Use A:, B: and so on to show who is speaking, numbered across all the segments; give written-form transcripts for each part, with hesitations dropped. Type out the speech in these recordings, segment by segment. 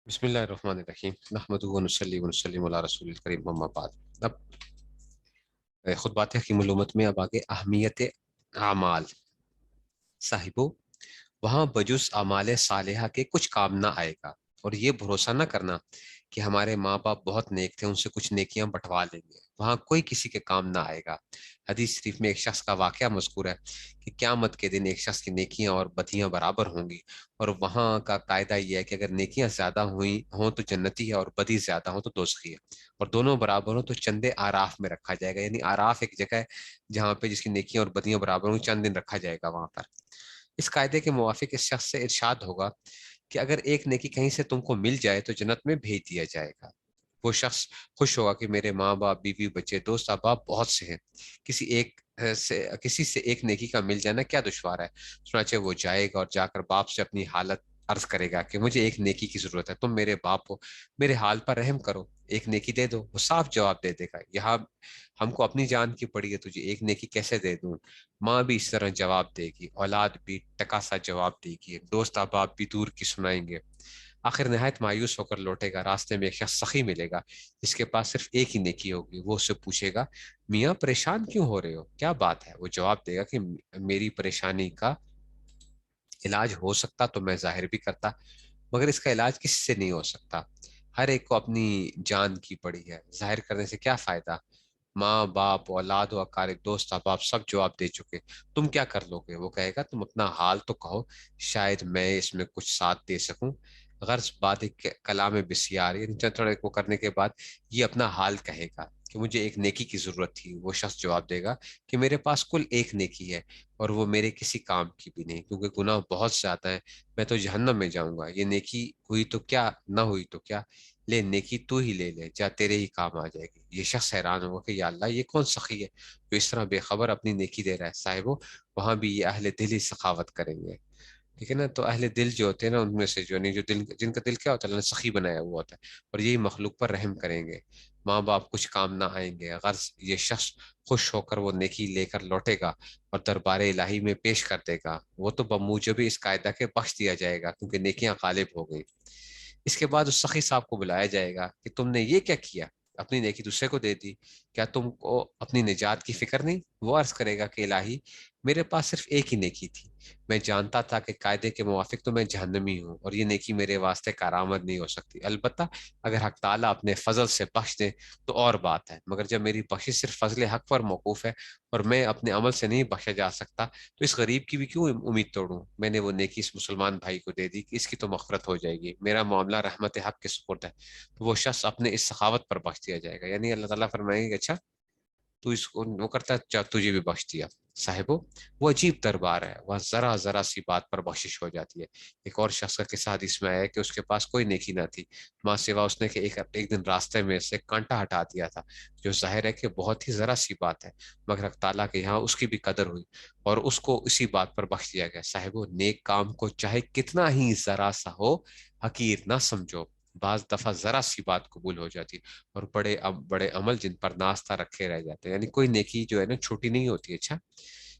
A: بسم اللہ الرحمن الرحیم نحمدہ و نصلی و نسلم علی رسول الکریم اما بعد. اب خطبات حکیم الامت میں اب آگے اہمیت اعمال. صاحبو، وہاں بجز اعمال صالحہ کے کچھ کام نہ آئے گا، اور یہ بھروسہ نہ کرنا کہ ہمارے ماں باپ بہت نیک تھے، ان سے کچھ نیکیاں بٹوا لیں گے. وہاں کوئی کسی کے کام نہ آئے گا. حدیث شریف میں ایک شخص کا واقعہ مذکور ہے کہ قیامت کے دن ایک شخص کی نیکیاں اور بدیاں برابر ہوں گی، اور وہاں کا قاعدہ یہ ہے کہ اگر نیکیاں زیادہ ہوئی ہوں تو جنتی ہے، اور بدی زیادہ ہوں تو دوزخی ہے. اور دونوں برابر ہوں تو چندے آراف میں رکھا جائے گا. یعنی آراف ایک جگہ ہے جہاں پہ جس کی نیکیاں اور بدیاں برابر ہوں، چند دن رکھا جائے گا وہاں پر. اس قاعدے کے موافق اس شخص سے ارشاد ہوگا کہ اگر ایک نیکی کہیں سے تم کو مل جائے تو جنت میں بھیج دیا جائے گا. وہ شخص خوش ہوگا کہ میرے ماں باپ، بیوی، بچے، دوست احباب بہت سے ہیں، کسی سے ایک نیکی کا مل جانا کیا دشوار ہے. چنانچہ وہ جائے گا اور جا کر باپ سے اپنی حالت عرض کرے گا کہ مجھے ایک نیکی کی ضرورت ہے، تم میرے باپ ہو، میرے حال پر رحم کرو، ایک نیکی دے دو. وہ صاف جواب دے دے گا، یہاں ہم کو اپنی جان کی پڑی ہے، تجھے ایک نیکی کیسے دے دوں. ماں بھی اس طرح جواب دے گی، اولاد بھی ٹکا سا جواب دے گی، دوست احباب بھی دور کی سنائیں گے. آخر نہایت مایوس ہو کر لوٹے گا. راستے میں ایک شخص سخی ملے گا جس کے پاس صرف ایک ہی نیکی ہوگی. وہ اس سے پوچھے گا، میاں پریشان کیوں ہو رہے ہو، کیا بات ہے. وہ جواب دے گا کہ میری پریشانی کا علاج ہو سکتا تو میں ظاہر بھی کرتا، مگر اس کا علاج کس سے نہیں ہو سکتا. ہر ایک کو اپنی جان کی پڑی ہے، ظاہر کرنے سے کیا فائدہ. ماں باپ، اولاد و اقارب، دوست احباب سب جواب دے چکے، تم کیا کر لو گے. وہ کہے گا تم اپنا حال تو کہو، شاید میں اس میں کچھ ساتھ دے سکوں. غرض بات کلام بسیار، یعنی تھوڑے کو کرنے کے بعد یہ اپنا حال کہے گا کہ مجھے ایک نیکی کی ضرورت تھی. وہ شخص جواب دے گا کہ میرے پاس کل ایک نیکی ہے، اور وہ میرے کسی کام کی بھی نہیں، کیونکہ گناہ بہت زیادہ ہے، میں تو جہنم میں جاؤں گا. یہ نیکی ہوئی تو کیا، نہ ہوئی تو کیا، لے نیکی تو ہی لے لے، جا تیرے ہی کام آ جائے گی. یہ شخص حیران ہوگا کہ یا اللہ، یہ کون سخی ہے جو اس طرح بے خبر اپنی نیکی دے رہا ہے. صاحبو، وہاں بھی یہ اہل دل ہی سخاوت کریں گے. ٹھیک ہے نا. تو اہل دل جو ہوتے ہیں نا، ان میں سے جو نہیں، جو دل، جن کا دل کیا ہوتا ہے، اللہ نے سخی بنایا ہوا ہوتا ہے، اور یہی مخلوق پر رحم کریں گے. ماں باپ کچھ کام نہ آئیں گے. غرض یہ شخص خوش ہو کر وہ نیکی لے کر لوٹے گا اور دربار الہی میں پیش کر دے گا. وہ تو بموجب اس قاعدہ کے بخش دیا جائے گا، کیونکہ نیکیاں غالب ہو گئی. اس کے بعد اس سخی صاحب کو بلایا جائے گا کہ تم نے یہ کیا کیا، اپنی نیکی دوسرے کو دے دی، کیا تم کو اپنی نجات کی فکر نہیں. وہ عرض کرے گا کہ الہی، میرے پاس صرف ایک ہی نیکی تھی، میں جانتا تھا کہ قاعدے کے موافق تو میں جہنمی ہوں، اور یہ نیکی میرے واسطے کارآمد نہیں ہو سکتی. البتہ اگر حق تعالیٰ اپنے فضل سے بخش دے تو اور بات ہے، مگر جب میری بخشش صرف فضل حق پر موقوف ہے اور میں اپنے عمل سے نہیں بخشا جا سکتا، تو اس غریب کی بھی کیوں امید توڑوں. میں نے وہ نیکی اس مسلمان بھائی کو دے دی کہ اس کی تو مغفرت ہو جائے گی، میرا معاملہ رحمت حق کے سپرد ہے. تو وہ شخص اپنے اس سخاوت پر بخش دیا جائے گا. یعنی اللہ تعالیٰ فرمائیں گے کہ اچھا تو اس کو وہ کرتا ہے، تجھے بھی بخش دیا. صاحبو، وہ عجیب دربار ہے، وہاں ذرا ذرا سی بات پر بخشش ہو جاتی ہے. ایک اور شخص کا قصہ حدیث میں آیا ہے کہ اس کے پاس کوئی نیکی نہ تھی، ماں سوا اس نے کہ ایک دن راستے میں سے کانٹا ہٹا دیا تھا، جو ظاہر ہے کہ بہت ہی ذرا سی بات ہے، مگر حق تعالیٰ کے یہاں اس کی بھی قدر ہوئی اور اس کو اسی بات پر بخش دیا گیا. صاحبو، نیک کام کو چاہے کتنا ہی ذرا سا ہو حقیر نہ سمجھو. بعض دفعہ ذرا سی بات قبول ہو جاتی، اور بڑے بڑے عمل جن پر ناستہ رکھے رہ جاتے ہیں. یعنی کوئی نیکی جو ہے نا چھوٹی نہیں ہوتی. اچھا،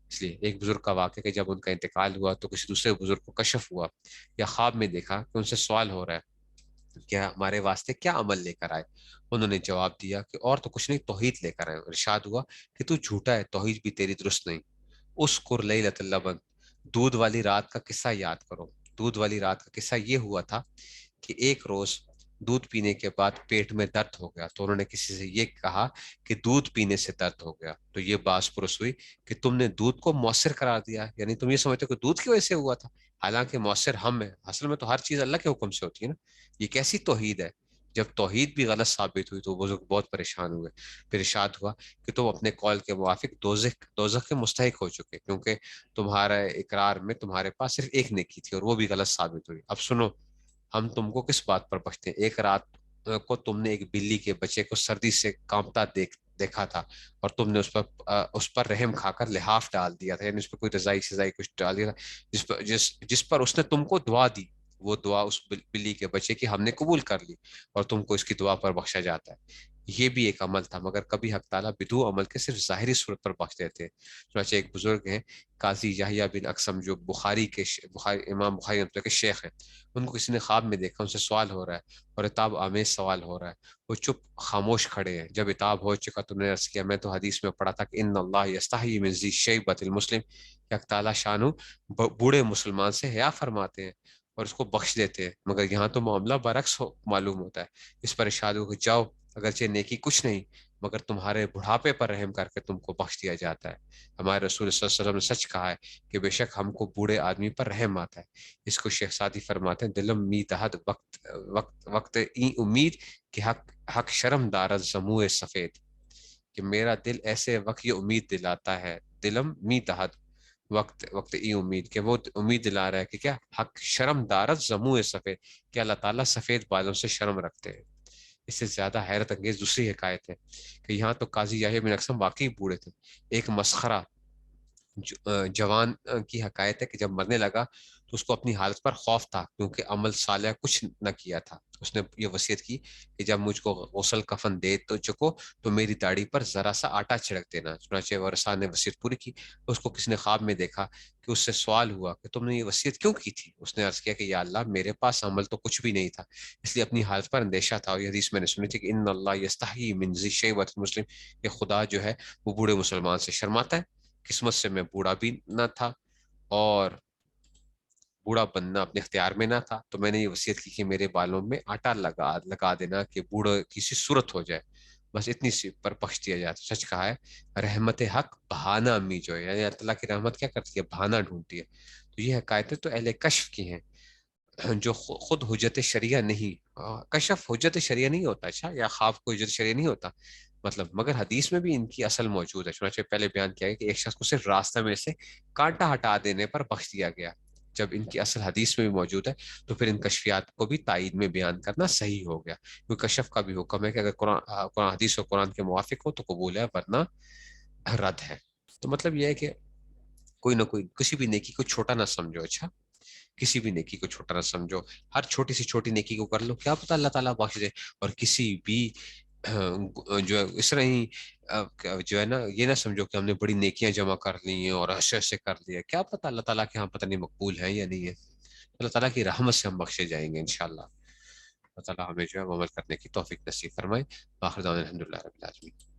A: اس لیے ایک بزرگ کا واقعہ کہ جب ان کا انتقال ہوا تو کسی دوسرے بزرگ کو کشف ہوا یا خواب میں دیکھا کہ ان سے سوال ہو رہا ہے کہ ہمارے واسطے کیا عمل لے کر آئے. انہوں نے جواب دیا کہ اور تو کچھ نہیں، توحید لے کر آئے. ارشاد ہوا کہ تو جھوٹا ہے، توحید بھی تیری درست نہیں. اس کر لیلۃ اللبن، دودھ والی رات کا قصہ یاد کرو. دودھ والی رات کا قصہ یہ ہوا تھا کہ ایک روز دودھ پینے کے بعد پیٹ میں درد ہو گیا، تو انہوں نے کسی سے یہ کہا کہ دودھ پینے سے درد ہو گیا. تو یہ باس پرس ہوئی کہ تم نے دودھ کو مؤثر قرار دیا، یعنی تم یہ سمجھتے ہو کہ دودھ کی وجہ سے ہوا تھا، حالانکہ مؤثر ہم ہے. اصل میں تو ہر چیز اللہ کے حکم سے ہوتی ہے نا. یہ کیسی توحید ہے. جب توحید بھی غلط ثابت ہوئی تو بزرگ بہت پریشان ہوئے. پھر ارشاد ہوا کہ تم اپنے قول کے موافق دوزخ کے مستحق ہو چکے، کیونکہ تمہارا اقرار میں تمہارے پاس صرف ایک نیکی تھی اور وہ بھی غلط ثابت ہوئی. اب سنو، ہم تم کو کس بات پر بخشتے ہیں. ایک رات کو تم نے ایک بلی کے بچے کو سردی سے کانپتا دیکھا تھا، اور تم نے اس پر رحم کھا کر لحاف ڈال دیا تھا، یعنی اس پہ کوئی رضائی سزائی کچھ ڈال دیا تھا، جس پر اس نے تم کو دعا دی. وہ دعا اس بلی کے بچے کی ہم نے قبول کر لی، اور تم کو اس کی دعا پر بخشا جاتا ہے. یہ بھی ایک عمل تھا، مگر کبھی حق تعالیٰ بدو عمل کے صرف ظاہری صورت پر بخش دیتے ہیں۔ چنانچہ ایک بزرگ ہیں قاضی یحییٰ بن اقسم، جو امام بخاری رحمۃ اللہ کے شیخ ہیں، ان کو کسی نے خواب میں دیکھا، ان سے سوال ہو رہا ہے اور عتاب آمیز سوال ہو رہا ہے، وہ چپ خاموش کھڑے ہیں۔ جب عتاب ہو چکا تو انہوں نے عرض کیا، میں تو حدیث میں پڑھا تھا کہ ان اللہ یستحیی من ذی شیبۃ المسلم، کہ حق تعالیٰ شانو بوڑھے مسلمان سے حیا فرماتے ہیں اور اس کو بخش دیتے ہیں، مگر یہاں تو معاملہ برعکس معلوم ہوتا ہے۔ اس پر ارشاد ہو کہ جاؤ، اگرچہ نیکی کچھ نہیں مگر تمہارے بڑھاپے پر رحم کر کے تم کو بخش دیا جاتا ہے۔ ہمارے رسول صلی اللہ علیہ وسلم نے سچ کہا ہے کہ بے شک ہم کو بوڑھے آدمی پر رحم آتا ہے۔ اس کو شیخ سعدی فرماتے ہیں، دلم می دہد وقت ای امید کہ حق شرم دارد زموع سفید، کہ میرا دل ایسے وقت یہ امید دلاتا ہے، دلم می دہد وقت ای امید، کہ وہ امید دلا رہا ہے کہ کیا حق شرم دارد زموع سفید، کہ اللہ تعالیٰ سفید بالوں سے شرم رکھتے ہیں۔ اس سے زیادہ حیرت انگیز دوسری حکایت ہے کہ یہاں تو قاضی یحییٰ بن اقسم واقعی بوڑھے تھے۔ ایک مسخرہ جوان کی حکایت ہے کہ جب مرنے لگا تو اس کو اپنی حالت پر خوف تھا، کیونکہ عمل صالح کچھ نہ کیا تھا۔ اس نے یہ وصیت کی کہ جب مجھ کو غسل کفن دے تو چکو تو میری داڑھی پر ذرا سا آٹا چھڑک دینا۔ چنانچہ ورثاء نے وصیت پوری کی، اس کو کسی نے خواب میں دیکھا کہ اس سے سوال ہوا کہ تم نے یہ وصیت کیوں کی تھی؟ اس نے عرض کیا کہ یا اللہ، میرے پاس عمل تو کچھ بھی نہیں تھا، اس لیے اپنی حالت پر اندیشہ تھا۔ اور یہ حدیث میں نے سنی تھی کہ ان اللہ یستحیی من ذی شیبۃ المسلم، کہ خدا جو ہے وہ بوڑھے مسلمان سے شرماتا ہے۔ قسمت سے میں بوڑھا بھی نہ تھا اور بوڑھا بننا اپنے اختیار میں نہ تھا، تو میں نے یہ وصیت کی کہ میرے بالوں میں آٹا لگا دینا کہ بوڑھا کسی صورت ہو جائے، بس اتنی سی پر بخش دیا جائے۔ سچ کہا ہے، رحمت حق بہانہ امی جو ہے، یعنی اللہ کی رحمت کیا کرتی ہے؟ بہانہ ڈھونڈتی ہے۔ تو یہ حکایتیں تو اہل کشف کی ہیں، جو خود حجت شریعہ نہیں، کشف حجت شریعہ نہیں ہوتا، اچھا، یا خواب کو حجت شریعہ نہیں ہوتا مطلب، مگر حدیث میں بھی ان کی اصل موجود ہے۔ چنانچہ پہلے بیان کیا گیا کہ ایک شخص کو صرف راستہ میں سے کانٹا ہٹا دینے پر بخش دیا گیا۔ جب ان کی اصل حدیث میں بھی موجود ہے تو پھر ان کشفیات کو بھی تائید میں بیان کرنا صحیح ہو گیا، کیونکہ کشف کا بھی حکم ہے کہ اگر قرآن حدیث اور قرآن کے موافق ہو تو قبول ہے، ورنہ رد ہے۔ تو مطلب یہ ہے کہ کوئی نہ کوئی کسی بھی نیکی کو چھوٹا نہ سمجھو، اچھا، کسی بھی نیکی کو چھوٹا نہ سمجھو، ہر چھوٹی سی چھوٹی نیکی کو کر لو، کیا پتہ اللہ تعالیٰ بخش دے۔ اور کسی بھی جو ہے اس طرح ہی جو ہے نا، یہ نہ سمجھو کہ ہم نے بڑی نیکیاں جمع کر لی ہیں اور ایسے کر لیا، کیا پتہ اللہ تعالیٰ کے ہاں پتہ نہیں مقبول ہے یا نہیں ہے۔ اللہ تعالیٰ کی رحمت سے ہم بخشے جائیں گے انشاءاللہ۔ اللہ تعالیٰ ہمیں جو ہے عمل کرنے کی توفیق نصیب فرمائے۔ آخر دعوانا الحمدللہ رب العالمین۔